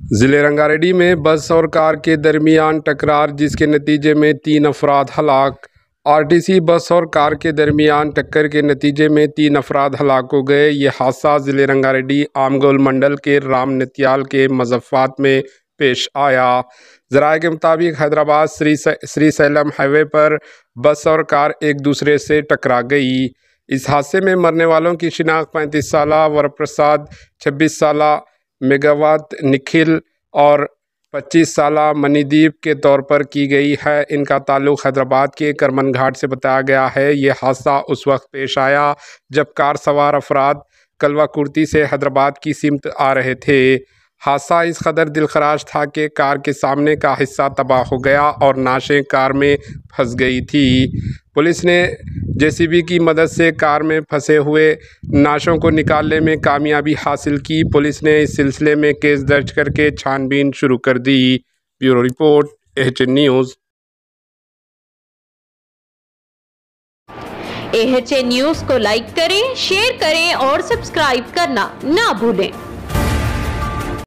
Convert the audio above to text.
जिले रंगारेड्डी में बस और कार के दरमियान टकरार जिसके नतीजे में 3 अफराद हलाक। आरटीसी बस और कार के दरमियान टक्कर के नतीजे में 3 अफराद हलाक हो गए। ये हादसा जिले रंगारेड्डी आमगोल मंडल के राम नत्याल के मज़फ़ात में पेश आया। ज़राए के मुताबिक हैदराबाद श्री सैलम हाईवे पर बस और कार एक दूसरे से टकरा गई। इस हादसे में मरने वालों की शिनाख्त 35 साला वरप्रसाद, 26 साला मेगावत निखिल और 25 साला मणिदीप के तौर पर की गई है। इनका ताल्लुक़ हैदराबाद के करमन घाट से बताया गया है। ये हादसा उस वक्त पेश आया जब कार सवार अफराद कलवा कुर्ती से हैदराबाद की सिमत आ रहे थे। हादसा इस कदर दिलखराश था कि कार के सामने का हिस्सा तबाह हो गया और नाशें कार में फंस गई थी। पुलिस ने जेसीबी की मदद से कार में फंसे हुए नाशों को निकालने में कामयाबी हासिल की। पुलिस ने इस सिलसिले में केस दर्ज करके छानबीन शुरू कर दी। Bureau report, AHN news. AHN news को लाइक करें, शेयर करें और सब्सक्राइब करना ना भूलें।